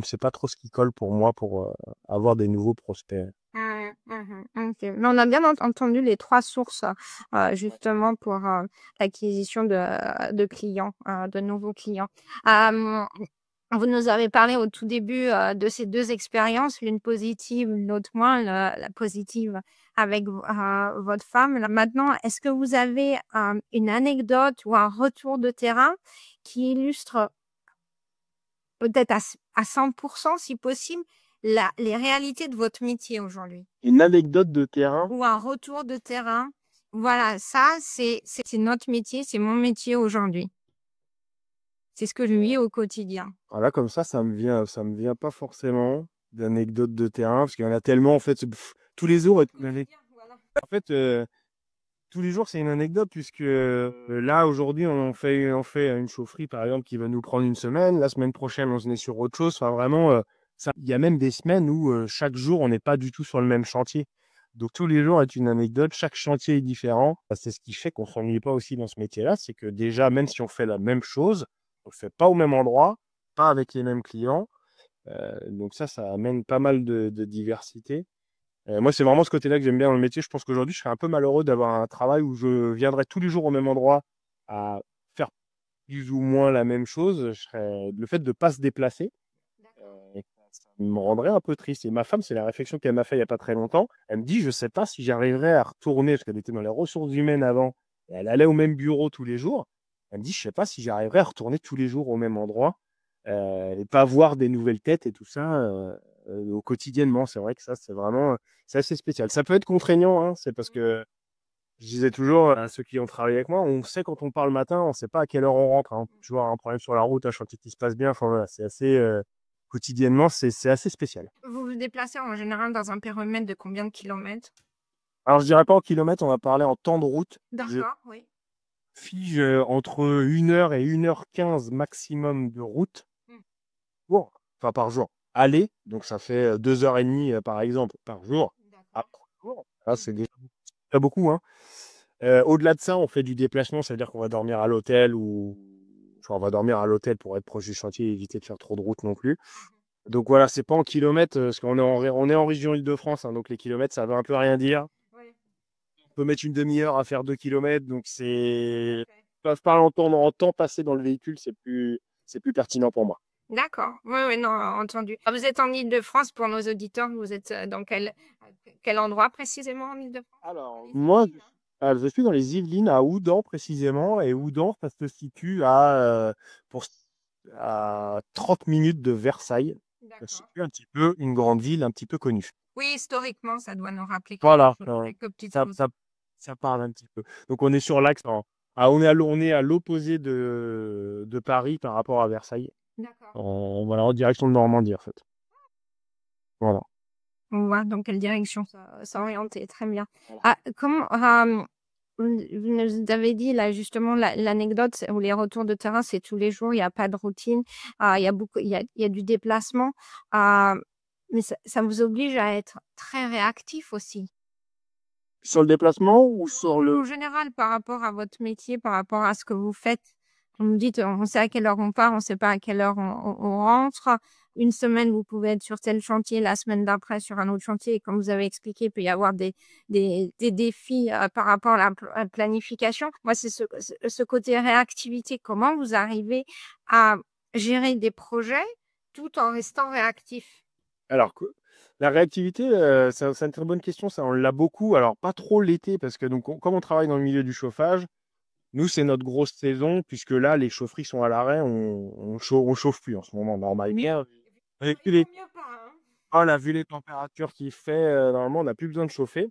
B: c'est pas trop ce qui colle pour moi pour avoir des nouveaux prospects.
A: Mmh. Mmh. OK. Mais on a bien entendu les 3 sources, justement pour, l'acquisition de clients, de nouveaux clients. Hem, Vous nous avez parlé au tout début, de ces 2 expériences, l'une positive, l'autre moins, la positive avec votre femme. Là, maintenant, est-ce que vous avez, une anecdote ou un retour de terrain qui illustre peut-être à 100 si possible, les réalités de votre métier aujourd'hui?
B: Une anecdote de terrain.
A: Ou un retour de terrain voilà, ça, c'est notre métier, c'est mon métier aujourd'hui. C'est ce que je vis au quotidien.
B: Voilà, comme ça me vient pas forcément d'anecdotes de terrain, parce qu'il y en a tellement, en fait, tous les jours, en fait, tous les jours, c'est une anecdote, puisque là, aujourd'hui, on fait une chaufferie, par exemple, qui va nous prendre une semaine. La semaine prochaine, on se met sur autre chose. Enfin, vraiment, il y a même des semaines où chaque jour, on n'est pas du tout sur le même chantier. Donc, tous les jours est une anecdote. Chaque chantier est différent. C'est ce qui fait qu'on ne s'ennuie pas aussi dans ce métier-là. C'est que déjà, même si on fait la même chose, on ne le fait pas au même endroit, pas avec les mêmes clients. Donc ça amène pas mal de diversité. Moi, c'est vraiment ce côté-là que j'aime bien dans le métier. Je pense qu'aujourd'hui, je serais un peu malheureux d'avoir un travail où je viendrais tous les jours au même endroit à faire plus ou moins la même chose. Le fait de ne pas se déplacer, ça me rendrait un peu triste. Et ma femme, c'est la réflexion qu'elle m'a fait il n'y a pas très longtemps. Elle me dit, je ne sais pas si j'arriverai à retourner, parce qu'elle était dans les ressources humaines avant, et elle allait au même bureau tous les jours. Elle me dit, je ne sais pas si j'arriverai à retourner tous les jours au même endroit et pas voir des nouvelles têtes et tout ça au quotidiennement. C'est vrai que ça, c'est assez spécial. Ça peut être contraignant, hein, c'est parce que je disais toujours à ceux qui ont travaillé avec moi, on sait quand on part le matin, on ne sait pas à quelle heure on rentre, hein. On peut toujours avoir un problème sur la route, un chantier qui se passe bien. Enfin, voilà, c'est assez quotidiennement, c'est assez spécial.
A: Vous vous déplacez en général dans un périmètre de combien de kilomètres?
B: Alors, je dirais pas en kilomètres, on va parler en temps de route. Je
A: D'accord, oui.
B: fige entre 1 heure et 1 h 15 maximum de route.
A: Mm.
B: Bon, enfin par jour. Aller, donc ça fait 2 h 30 par exemple par jour. Ah,
A: D'accord.
B: par jour. Ah, c'est déjà beaucoup, hein. Au-delà de ça, on fait du déplacement, ça veut dire qu'on va dormir à l'hôtel ou enfin, on va dormir à l'hôtel pour être proche du chantier et éviter de faire trop de route non plus. Donc voilà, c'est pas en kilomètres, parce qu'on est on est en région Île-de-France, hein, donc les kilomètres, ça veut un peu rien dire.
A: Oui,
B: On peut mettre une demi-heure à faire 2 kilomètres, donc
A: tout à
B: c'est.
A: fait.
B: Je parle en temps passé dans le véhicule, c'est plus pertinent pour moi.
A: D'accord. Oui, oui, non, entendu. Ah, vous êtes en Île-de-France pour nos auditeurs. Vous êtes dans quel endroit précisément en Île-de-France? Dans
B: Alors,
A: les
B: moi,
A: Yvelines, hein?
B: je suis dans les Yvelines, à Houdan précisément, et Houdan, ça se situe pour, à 30 minutes de Versailles. Ça se
A: D'accord.
B: situe un petit peu, une grande ville un petit peu connue.
A: Oui, historiquement, ça doit nous rappeler quelque
B: Voilà,
A: chose, quelques petites
B: ça,
A: choses.
B: ça, ça parle un petit peu. Donc on est sur l'axe, on est à l'opposé de Paris par rapport à Versailles.
A: D'accord.
B: Voilà, en direction de Normandie, en fait. Voilà.
A: On voit dans quelle direction ça s'orienter. Très bien.
B: Voilà.
A: Ah, comment, vous nous avez dit là justement l'anecdote où les retours de terrain, c'est tous les jours, il n'y a pas de routine. Il y a beaucoup, il y a du déplacement. Ah, mais ça vous oblige à être très réactif aussi.
B: Sur le déplacement ou sur
A: En
B: le.
A: général, par rapport à votre métier, par rapport à ce que vous faites, vous me dites, on sait à quelle heure on part, on ne sait pas à quelle heure on rentre. Une semaine, vous pouvez être sur tel chantier, la semaine d'après sur un autre chantier. Et comme vous avez expliqué, il peut y avoir des défis par rapport à la planification. Moi, c'est ce côté réactivité. Comment vous arrivez à gérer des projets tout en restant réactif?
B: Alors, la réactivité, c'est une très bonne question. Ça, on l'a beaucoup. Alors, pas trop l'été, parce que donc, comme on travaille dans le milieu du chauffage, nous, c'est notre grosse saison, puisque là, les chaufferies sont à l'arrêt. On chauffe plus en ce moment, normalement. Avec
A: Il
B: les,
A: vaut mieux pas, hein.
B: oh, là, vu les températures qu'il fait, normalement, on n'a plus besoin de chauffer.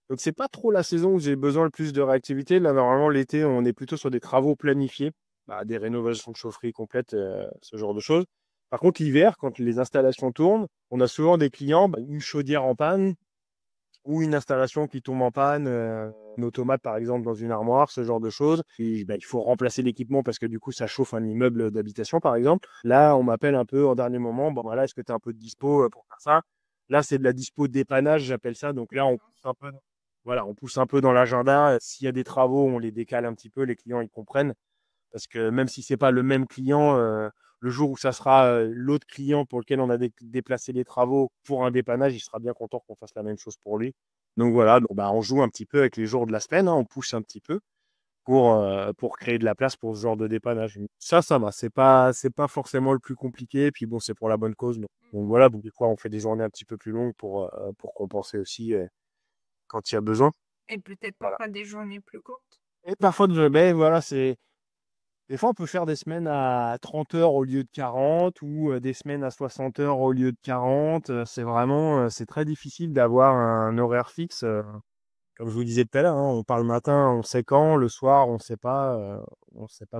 B: Donc, c'est pas trop la saison où j'ai besoin le plus de réactivité. Là, normalement, l'été, on est plutôt sur des travaux planifiés, des rénovations de chaufferie complètes, ce genre de choses. Par contre, l'hiver, quand les installations tournent, on a souvent des clients, une chaudière en panne ou une installation qui tombe en panne, une automate par exemple dans une armoire, ce genre de choses. Puis, il faut remplacer l'équipement parce que du coup, ça chauffe un immeuble d'habitation par exemple. Là, on m'appelle un peu en dernier moment. Bon, voilà, est-ce que tu as un peu de dispo pour faire ça? Là, c'est de la dispo dépannage, j'appelle ça. Donc là, on pousse un peu. Voilà, on pousse un peu dans l'agenda. S'il y a des travaux, on les décale un petit peu. Les clients, ils comprennent. Parce que même si c'est pas le même client, le jour où ça sera l'autre client pour lequel on a déplacé les travaux pour un dépannage, il sera bien content qu'on fasse la même chose pour lui. Donc voilà, donc, on joue un petit peu avec les jours de la semaine, hein, on pousse un petit peu pour créer de la place pour ce genre de dépannage. Ça va. C'est pas forcément le plus compliqué. Puis bon, c'est pour la bonne cause. Donc voilà, donc des fois, on fait des journées un petit peu plus longues pour compenser aussi quand il y a besoin.
A: Et peut-être
B: Voilà.
A: parfois des journées plus courtes.
B: Et parfois, voilà, des fois, on peut faire des semaines à 30 heures au lieu de 40 ou des semaines à 60 heures au lieu de 40. C'est vraiment, c'est très difficile d'avoir un horaire fixe. Comme je vous disais tout à l'heure, hein, on part le matin, on sait quand, le soir, on sait pas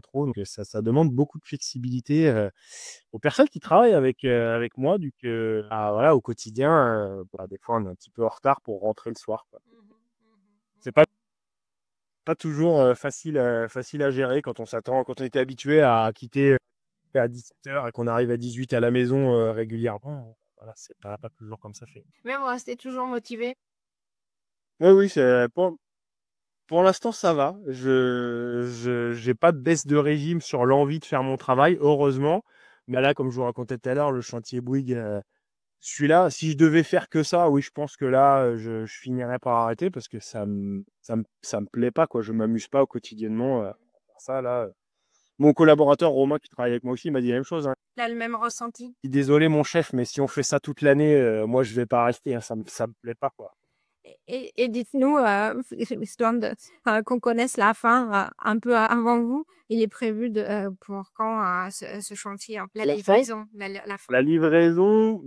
B: trop. Donc ça demande beaucoup de flexibilité aux personnes qui travaillent avec moi, du que voilà, au quotidien, des fois on est un petit peu en retard pour rentrer le soir, quoi. C'est pas toujours facile à gérer quand quand on était habitué à quitter à 17h et qu'on arrive à 18 à la maison régulièrement. Voilà, c'est pas toujours comme ça fait.
A: Mais vous restez toujours motivé.
B: Oui, oui, pour l'instant, ça va. J'ai pas de baisse de régime sur l'envie de faire mon travail, heureusement. Mais là, comme je vous racontais tout à l'heure, le chantier Bouygues, celui-là, si je devais faire que ça, oui, je pense que là, je finirais par arrêter parce que ça me plaît pas, quoi. Je m'amuse pas quotidiennement à faire ça, là. Mon collaborateur Romain, qui travaille avec moi aussi, m'a dit la même chose, hein.
A: Il a le même ressenti.
B: Il dit, désolé, mon chef, mais si on fait ça toute l'année, moi, je vais pas rester, hein. Ça me plaît pas, quoi.
A: Et dites-nous, histoire qu'on connaisse la fin un peu avant vous, il est prévu pour quand ce chantier? La livraison, la fin.
B: La livraison,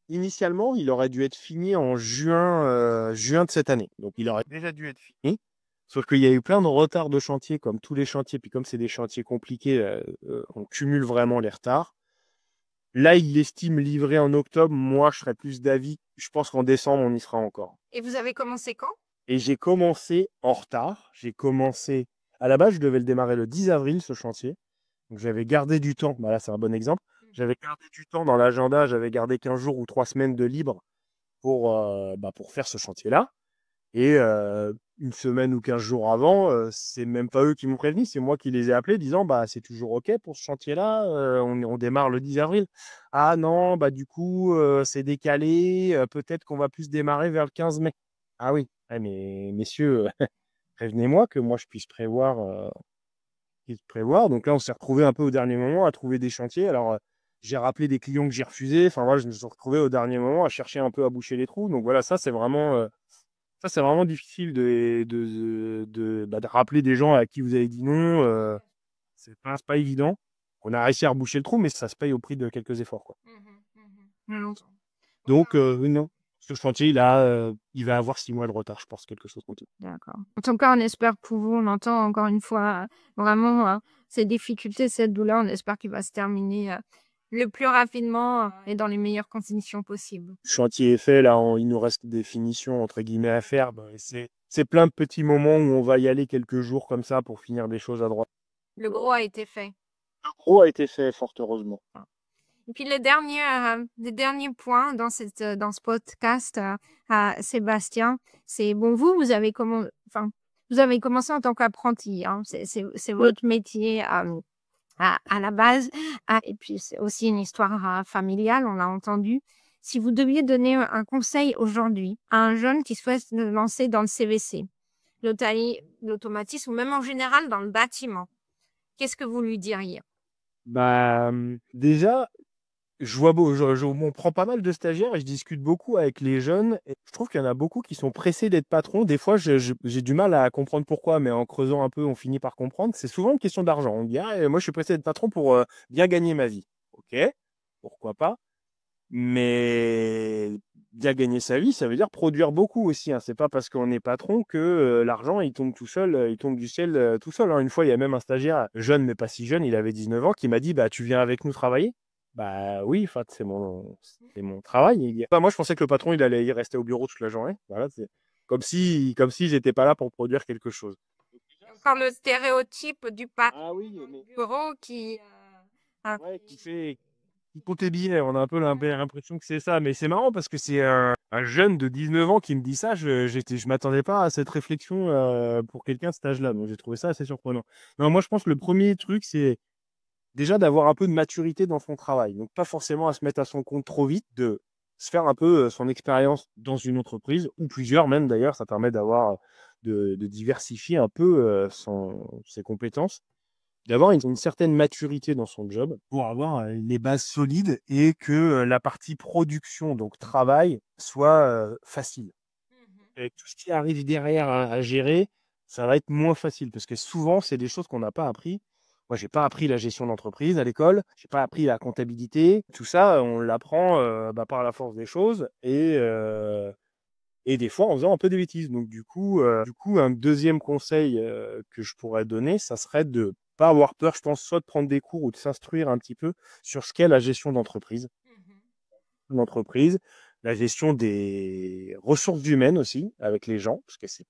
B: initialement, il aurait dû être fini en juin de cette année. Donc, il aurait déjà dû être fini. Sauf qu'il y a eu plein de retards de chantier, comme tous les chantiers. Puis comme c'est des chantiers compliqués, on cumule vraiment les retards. Là, il estime livrer en octobre. Moi, je serais plus d'avis. Je pense qu'en décembre, on y sera encore.
A: Et vous avez commencé quand?
B: Et j'ai commencé en retard. À la base, je devais le démarrer le 10 avril, ce chantier. Donc, j'avais gardé du temps. Là, c'est un bon exemple. J'avais gardé du temps dans l'agenda. J'avais gardé 15 jours ou 3 semaines de libre pour faire ce chantier-là. Et une semaine ou 15 jours avant, c'est même pas eux qui m'ont prévenu, c'est moi qui les ai appelés disant c'est toujours OK pour ce chantier-là, on démarre le 10 avril. Ah non, du coup, c'est décalé, peut-être qu'on va plus démarrer vers le 15 mai. Ah oui, mais messieurs, prévenez-moi que moi je puisse prévoir. Donc là, on s'est retrouvé un peu au dernier moment à trouver des chantiers. Alors, j'ai rappelé des clients que j'ai refusés. Enfin, voilà, je me suis retrouvé au dernier moment à chercher un peu à boucher les trous. Donc voilà, ça, c'est vraiment difficile de rappeler des gens à qui vous avez dit non. C'est pas évident. On a réussi à reboucher le trou, mais ça se paye au prix de quelques efforts, quoi. Donc, non. Ce chantier, il va avoir 6 mois de retard, je pense, quelque chose comme ça.
A: D'accord. En tout cas, on espère pour vous, on entend encore une fois vraiment ces difficultés, cette douleur, on espère qu'il va se terminer le plus rapidement et dans les meilleures conditions possibles.
B: Le chantier est fait, là, il nous reste des finitions, entre guillemets, à faire. Et c'est plein de petits moments où on va y aller quelques jours comme ça pour finir des choses à droite.
A: Le gros a été fait.
B: Le gros a été fait, fort heureusement.
A: Et puis les derniers points dans ce podcast, Sébastien, c'est bon, vous avez commencé en tant qu'apprenti, hein, c'est votre métier à la base, et puis c'est aussi une histoire familiale, on l'a entendu. Si vous deviez donner un conseil aujourd'hui à un jeune qui souhaite se lancer dans le CVC, l'automatisme ou même en général dans le bâtiment, qu'est-ce que vous lui diriez?
B: Déjà, on prend pas mal de stagiaires et je discute beaucoup avec les jeunes. Et je trouve qu'il y en a beaucoup qui sont pressés d'être patrons. Des fois, j'ai du mal à comprendre pourquoi, mais en creusant un peu, on finit par comprendre. C'est souvent une question d'argent. On dit, moi, je suis pressé d'être patron pour bien gagner ma vie. Ok, pourquoi pas. Mais bien gagner sa vie, ça veut dire produire beaucoup aussi, hein. C'est pas parce qu'on est patron que l'argent, il tombe tout seul, il tombe du ciel tout seul, hein. Une fois, il y a même un stagiaire, jeune mais pas si jeune, il avait 19 ans, qui m'a dit, tu viens avec nous travailler? Oui, enfin, c'est mon travail. Moi, je pensais que le patron, il restait au bureau toute la journée. Voilà, c'est comme si j'étais pas là pour produire quelque chose.
A: Encore le stéréotype du patron
B: Ah oui,
A: du bureau qui
B: compte les billets. On a un peu l'impression que c'est ça. Mais c'est marrant parce que c'est un jeune de 19 ans qui me dit ça. Je m'attendais pas à cette réflexion pour quelqu'un de cet âge-là. Donc, j'ai trouvé ça assez surprenant. Non, moi, je pense que le premier truc, c'est déjà d'avoir un peu de maturité dans son travail. Donc, pas forcément à se mettre à son compte trop vite, de se faire un peu son expérience dans une entreprise, ou plusieurs même d'ailleurs. Ça permet de diversifier un peu ses compétences, d'avoir une certaine maturité dans son job pour avoir les bases solides et que la partie production, donc travail, soit facile. Et tout ce qui arrive derrière à gérer, ça va être moins facile parce que souvent, c'est des choses qu'on n'a pas appris. Moi, j'ai pas appris la gestion d'entreprise à l'école, j'ai pas appris la comptabilité. Tout ça, on l'apprend par la force des choses et des fois en faisant un peu des bêtises. Donc du coup, un deuxième conseil que je pourrais donner, ça serait de pas avoir peur, je pense, soit de prendre des cours ou de s'instruire un petit peu sur ce qu'est la gestion d'entreprise. L'entreprise, la gestion des ressources humaines aussi avec les gens, parce que c'est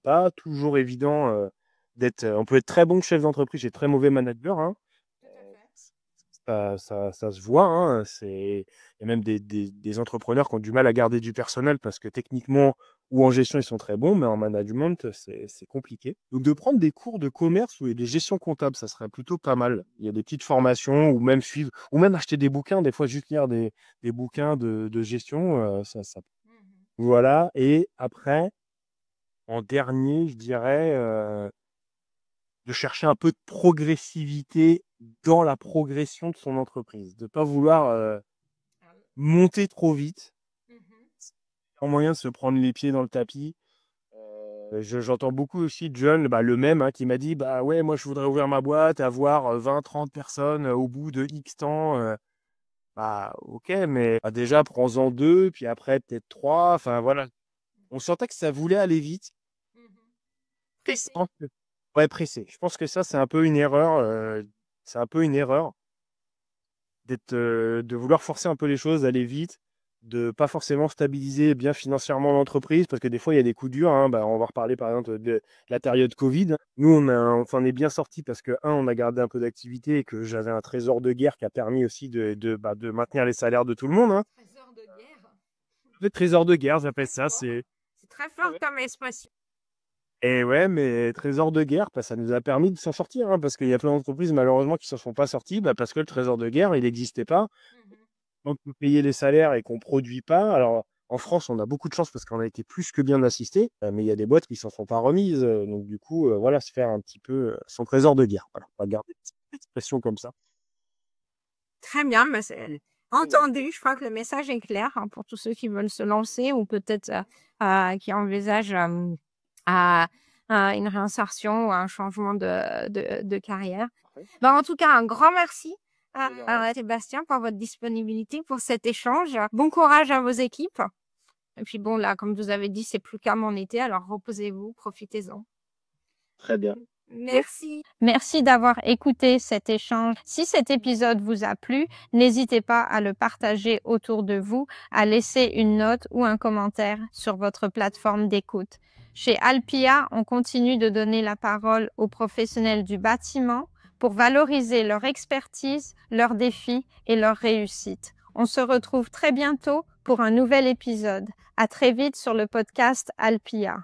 B: pas toujours évident d'être. On peut être très bon chef d'entreprise et très mauvais manager, hein.
A: Tout à fait.
B: Ça se voit, hein. Il y a même des entrepreneurs qui ont du mal à garder du personnel parce que techniquement ou en gestion, ils sont très bons, mais en management, c'est compliqué. Donc, de prendre des cours de commerce ou des gestions comptables, ça serait plutôt pas mal. Il y a des petites formations ou même suivre, ou même acheter des bouquins, des fois juste lire des bouquins de gestion, ça. Voilà. Et après, en dernier, je dirais de chercher un peu de progressivité dans la progression de son entreprise, de ne pas vouloir
A: Ah oui.
B: monter trop vite,
A: Mhm.
B: en moyen de se prendre les pieds dans le tapis. J'entends beaucoup aussi de jeunes, bah, le même, hein, qui m'a dit, bah ouais, moi je voudrais ouvrir ma boîte, avoir 20, 30 personnes au bout de X temps. Bah ok, mais bah, déjà prends-en deux, puis après peut-être trois. Enfin voilà, on sentait que ça voulait aller vite.
A: Mhm.
B: Et je
A: Pressé.
B: pense que ouais, pressé. Je pense que ça, c'est un peu une erreur. C'est un peu une erreur de vouloir forcer un peu les choses, d'aller vite, de pas forcément stabiliser bien financièrement l'entreprise, parce que des fois, il y a des coups durs, hein. Bah, on va reparler par exemple de la période Covid. Nous, on s'en est bien sorti parce que, on a gardé un peu d'activité et que j'avais un trésor de guerre qui a permis aussi de maintenir les salaires de tout le monde, hein.
A: Trésor de guerre.
B: Le trésor de guerre, j'appelle
A: Très
B: ça.
A: fort.
B: C'est
A: C'est très fort comme expression.
B: Et ouais, mais trésor de guerre, bah, ça nous a permis de s'en sortir, hein, parce qu'il y a plein d'entreprises malheureusement qui ne s'en sont pas sorties, bah, parce que le trésor de guerre, il n'existait pas.
A: Mhm.
B: Donc, on peut payer les salaires et qu'on ne produit pas. Alors, en France, on a beaucoup de chance parce qu'on a été plus que bien assistés, mais il y a des boîtes qui ne s'en sont pas remises. Donc, du coup, voilà, se faire un petit peu son trésor de guerre. Voilà, on va garder cette expression comme ça.
A: Très bien, mais c'est entendu. Je crois que le message est clair, hein, pour tous ceux qui veulent se lancer ou peut-être qui envisagent à- une réinsertion ou un changement de carrière.
B: Parfait.
A: Ben, en tout cas, un grand merci
B: Et de rien.
A: Sébastien pour votre disponibilité pour cet échange. Bon courage à vos équipes. Et puis bon, là, comme vous avez dit, c'est plus calme en été, alors reposez-vous, profitez-en.
B: Très bien.
A: Merci. Merci d'avoir écouté cet échange. Si cet épisode vous a plu, n'hésitez pas à le partager autour de vous, à laisser une note ou un commentaire sur votre plateforme d'écoute. Chez Alpia, on continue de donner la parole aux professionnels du bâtiment pour valoriser leur expertise, leurs défis et leurs réussites. On se retrouve très bientôt pour un nouvel épisode. À très vite sur le podcast Alpia.